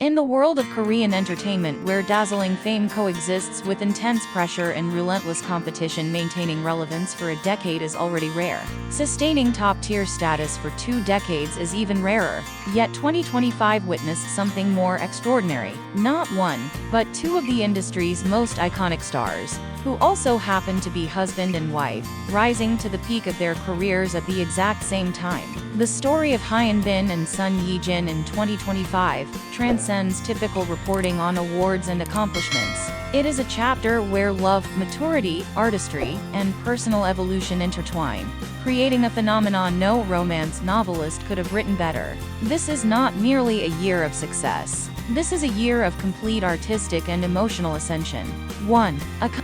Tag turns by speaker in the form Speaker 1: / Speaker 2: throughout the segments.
Speaker 1: In the world of Korean entertainment where dazzling fame coexists with intense pressure and relentless competition, maintaining relevance for a decade is already rare. Sustaining top-tier status for 2 decades is even rarer. Yet 2025 witnessed something more extraordinary. Not one, but 2 of the industry's most iconic stars, who also happen to be husband and wife, rising to the peak of their careers at the exact same time. The story of Hyun and Son Ye Jin in 2025 transcends typical reporting on awards and accomplishments. It is a chapter where love, maturity, artistry, and personal evolution intertwine, creating a phenomenon no romance novelist could have written better. This is not merely a year of success. This is a year of complete artistic and emotional ascension. 1.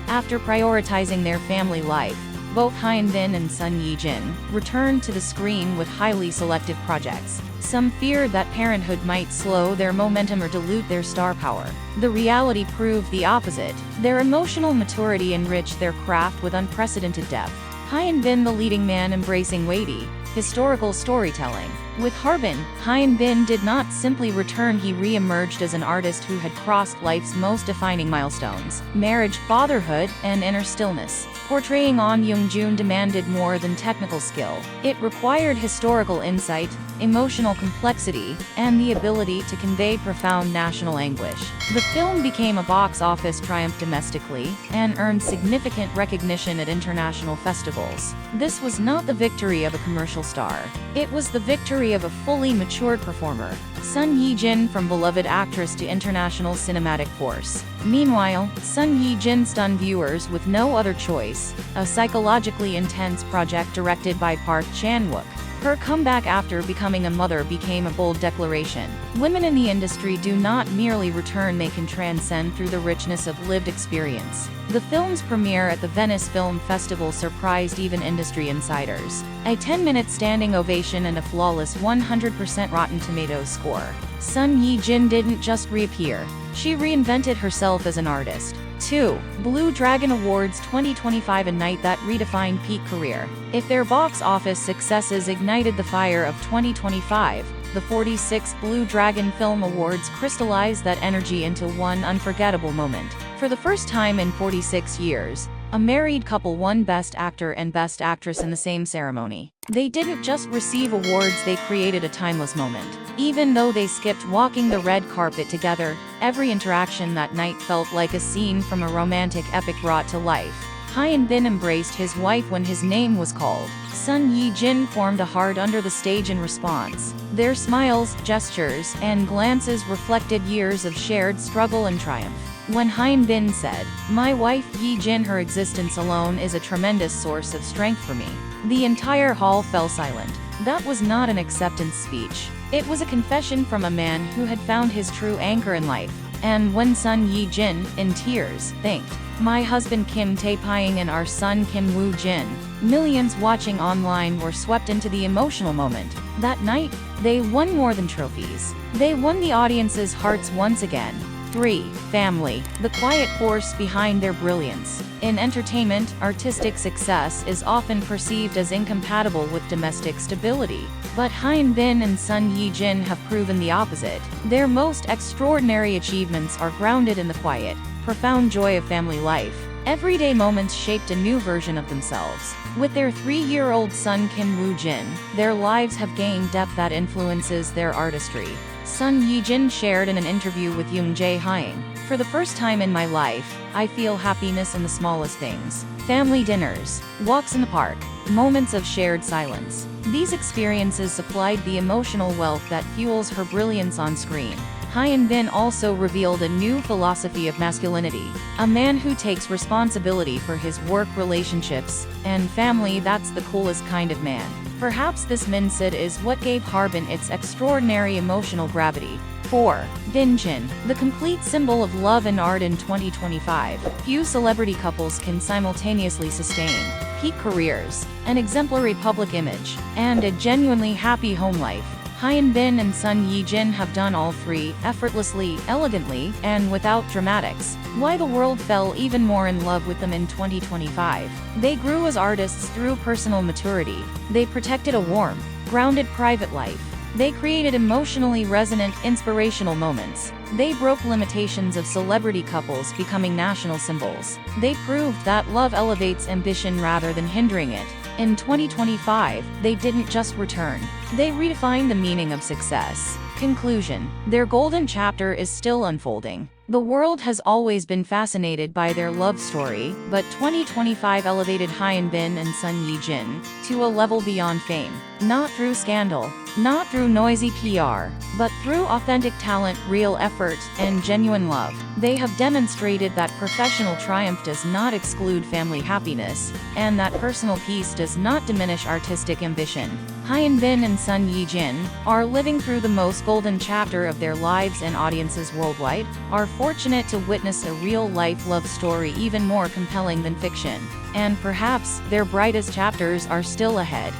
Speaker 1: After prioritizing their family life, both Hyun and Son Ye Jin returned to the screen with highly selective projects. Some feared that parenthood might slow their momentum or dilute their star power. The reality proved the opposite. Their emotional maturity enriched their craft with unprecedented depth. Hyun, the leading man, embracing weighty, historical storytelling. With Harbin, Hyun did not simply return, he re-emerged as an artist who had crossed life's most defining milestones: marriage, fatherhood, and inner stillness. Portraying On Young-joon demanded more than technical skill. It required historical insight, emotional complexity, and the ability to convey profound national anguish. The film became a box office triumph domestically, and earned significant recognition at international festivals. This was not the victory of a commercial star. It was the victory of a fully matured performer. Son Ye Jin, from beloved actress to international cinematic force. Meanwhile, Son Ye Jin stunned viewers with No Other Choice, a psychologically intense project directed by Park Chan-wook. Her comeback after becoming a mother became a bold declaration. Women in the industry do not merely return, they can transcend through the richness of lived experience. The film's premiere at the Venice Film Festival surprised even industry insiders. A 10-minute standing ovation and a flawless 100% Rotten Tomatoes score. Son Ye Jin didn't just reappear. She reinvented herself as an artist. 2. Blue Dragon Awards 2025, a night that redefined peak career. If their box office successes ignited the fire of 2025, the 46th Blue Dragon Film Awards crystallized that energy into one unforgettable moment. For the first time in 46 years, a married couple won Best Actor and Best Actress in the same ceremony. They didn't just receive awards, they created a timeless moment. Even though they skipped walking the red carpet together, every interaction that night felt like a scene from a romantic epic brought to life. Hyun embraced his wife when his name was called. Son Ye Jin formed a heart under the stage in response. Their smiles, gestures, and glances reflected years of shared struggle and triumph. When Hyun said, "My wife, Ye Jin, her existence alone is a tremendous source of strength for me," the entire hall fell silent. That was not an acceptance speech. It was a confession from a man who had found his true anchor in life. And when Son Ye Jin, in tears, thanked, "My husband Kim Tae-pyong and our son Kim Woo-jin," millions watching online were swept into the emotional moment. That night, they won more than trophies. They won the audience's hearts once again. 3. Family, the quiet force behind their brilliance. In entertainment, artistic success is often perceived as incompatible with domestic stability. But Hyun and Son Ye Jin have proven the opposite. Their most extraordinary achievements are grounded in the quiet, profound joy of family life. Everyday moments shaped a new version of themselves. With their 3-year-old son Kim Woo-jin, their lives have gained depth that influences their artistry. Son Ye Jin shared in an interview with Yoon Jae-hyun, "For the first time in my life, I feel happiness in the smallest things. Family dinners, walks in the park, moments of shared silence." These experiences supplied the emotional wealth that fuels her brilliance on screen. Hyun also revealed a new philosophy of masculinity. A man who takes responsibility for his work, relationships, and family. That's the coolest kind of man. Perhaps this mindset is what gave Harbin its extraordinary emotional gravity. 4. Jin, the complete symbol of love and art in 2025. Few celebrity couples can simultaneously sustain peak careers, an exemplary public image, and a genuinely happy home life. Hyun and Son Ye Jin have done all 3, effortlessly, elegantly, and without dramatics. Why the world fell even more in love with them in 2025. They grew as artists through personal maturity. They protected a warm, grounded private life, They created emotionally resonant, inspirational moments. They broke limitations of celebrity couples becoming national symbols. They proved that love elevates ambition rather than hindering it. In 2025, they didn't just return. They redefined the meaning of success. Conclusion. Their golden chapter is still unfolding. The world has always been fascinated by their love story, but 2025 elevated Hyun and Son Ye Jin to a level beyond fame. Not through scandal, not through noisy PR, but through authentic talent, real effort, and genuine love. They have demonstrated that professional triumph does not exclude family happiness, and that personal peace does not diminish artistic ambition. Hyun and Son Ye Jin are living through the most golden chapter of their lives, and audiences worldwide are fortunate to witness a real-life love story even more compelling than fiction. And perhaps their brightest chapters are still ahead.